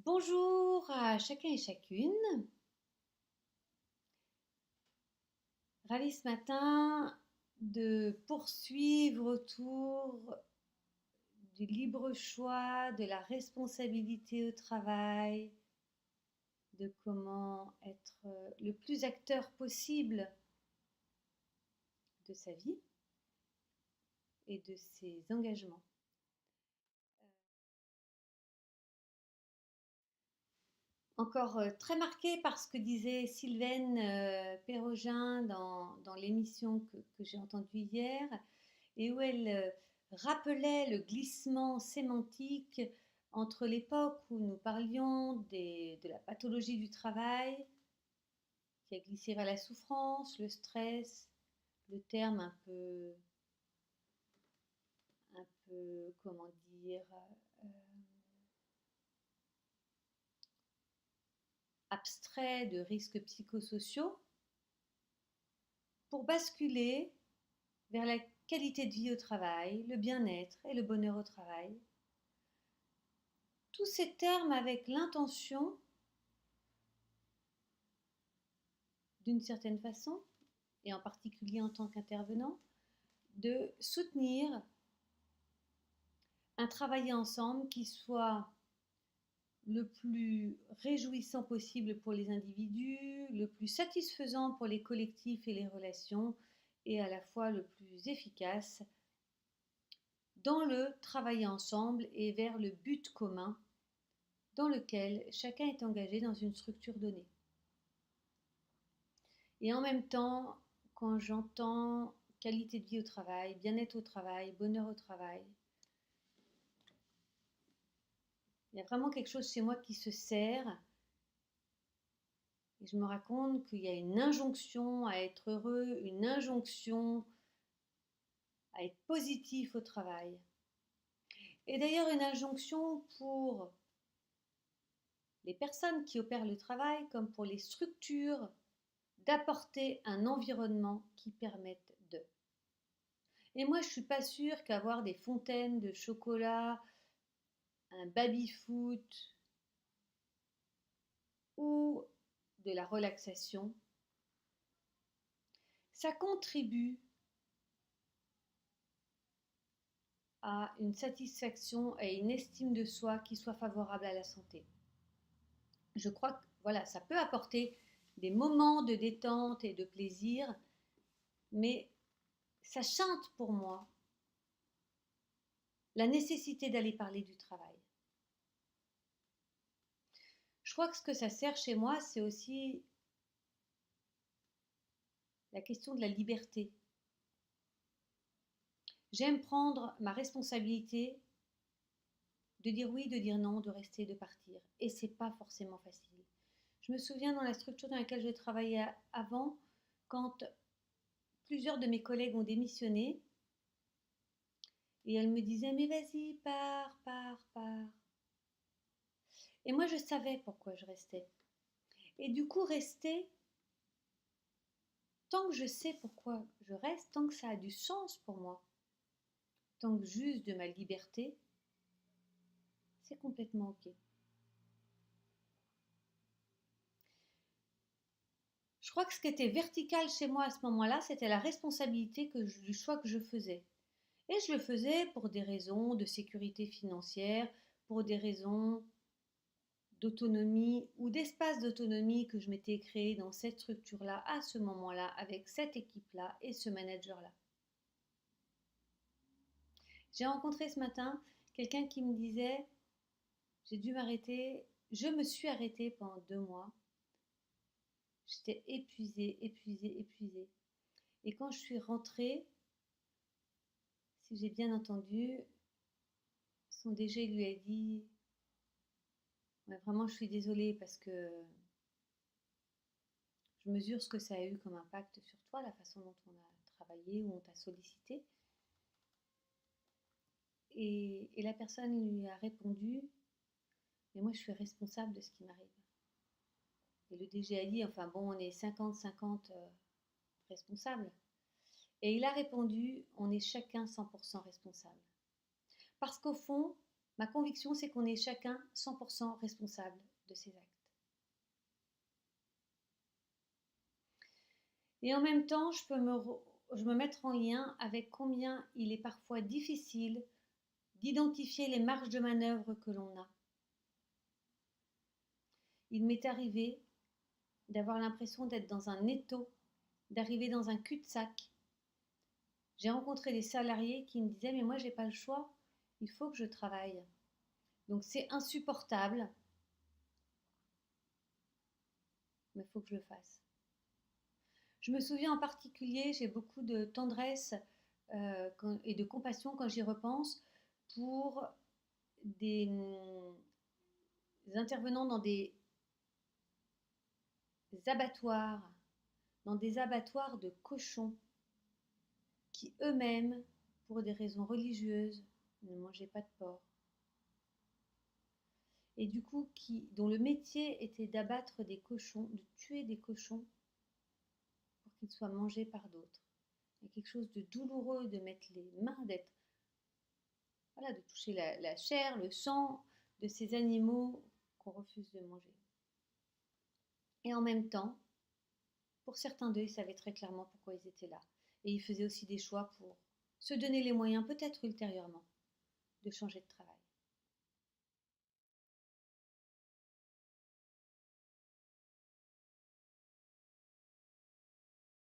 Bonjour à chacun et chacune. Ravie ce matin de poursuivre autour du libre choix, de la responsabilité au travail, de comment être le plus acteur possible de sa vie et de ses engagements. Encore très marquée par ce que disait Sylvaine Perrogin dans l'émission que j'ai entendue hier, et où elle rappelait le glissement sémantique entre l'époque où nous parlions de la pathologie du travail, qui a glissé vers la souffrance, le stress, le terme un peu comment dire, abstrait de risques psychosociaux, pour basculer vers la qualité de vie au travail, le bien-être et le bonheur au travail. Tous ces termes avec l'intention, d'une certaine façon, et en particulier en tant qu'intervenant, de soutenir un travail ensemble qui soit le plus réjouissant possible pour les individus, le plus satisfaisant pour les collectifs et les relations, et à la fois le plus efficace dans le travail ensemble et vers le but commun dans lequel chacun est engagé dans une structure donnée. Et en même temps, quand j'entends qualité de vie au travail, bien-être au travail, bonheur au travail, il y a vraiment quelque chose chez moi qui se serre et je me raconte qu'il y a une injonction à être heureux, une injonction à être positif au travail. Et d'ailleurs une injonction pour les personnes qui opèrent le travail comme pour les structures d'apporter un environnement qui permette de. Et moi, je ne suis pas sûre qu'avoir des fontaines de chocolat, un baby-foot ou de la relaxation, ça contribue à une satisfaction et une estime de soi qui soit favorable à la santé. Je crois que voilà, ça peut apporter des moments de détente et de plaisir, mais ça chante pour moi la nécessité d'aller parler du travail. Je crois que ce que ça sert chez moi, c'est aussi la question de la liberté. J'aime prendre ma responsabilité de dire oui, de dire non, de rester, de partir. Et c'est pas forcément facile. Je me souviens dans la structure dans laquelle je travaillais avant, quand plusieurs de mes collègues ont démissionné, et elles me disaient mais vas-y, pars, pars, pars. Et moi je savais pourquoi je restais. Et du coup rester, tant que je sais pourquoi je reste, tant que ça a du sens pour moi, tant que j'use de ma liberté, c'est complètement ok. Je crois que ce qui était vertical chez moi à ce moment-là, c'était la responsabilité du choix que je faisais. Et je le faisais pour des raisons de sécurité financière, pour des raisons d'autonomie ou d'espace d'autonomie que je m'étais créé dans cette structure-là, à ce moment-là, avec cette équipe-là et ce manager-là. J'ai rencontré ce matin quelqu'un qui me disait, j'ai dû m'arrêter, je me suis arrêtée pendant 2 mois. J'étais épuisée, épuisée, épuisée. Et quand je suis rentrée, si j'ai bien entendu, son DG lui a dit, ouais, vraiment je suis désolée parce que je mesure ce que ça a eu comme impact sur toi, la façon dont on a travaillé ou on t'a sollicité. Et la personne lui a répondu, mais moi je suis responsable de ce qui m'arrive. Et le DG a dit, enfin bon, on est 50-50 responsables. Et il a répondu, on est chacun 100% responsable. Parce qu'au fond, Ma conviction, c'est qu'on est chacun 100% responsable de ses actes. Et en même temps, je me mettre en lien avec combien il est parfois difficile d'identifier les marges de manœuvre que l'on a. Il m'est arrivé d'avoir l'impression d'être dans un étau, d'arriver dans un cul-de-sac. J'ai rencontré des salariés qui me disaient « mais moi j'ai pas le choix, il faut que je travaille. Donc c'est insupportable, mais il faut que je le fasse. » Je me souviens en particulier, j'ai beaucoup de tendresse et de compassion quand j'y repense pour des intervenants dans des abattoirs, de cochons qui eux-mêmes, pour des raisons religieuses, ne mangeaient pas de porc. Et du coup, dont le métier était d'abattre des cochons, de tuer des cochons pour qu'ils soient mangés par d'autres. Il y a quelque chose de douloureux de mettre les mains, de toucher la chair, le sang de ces animaux qu'on refuse de manger. Et en même temps, pour certains d'eux, ils savaient très clairement pourquoi ils étaient là. Et ils faisaient aussi des choix pour se donner les moyens, peut-être ultérieurement, de changer de travail.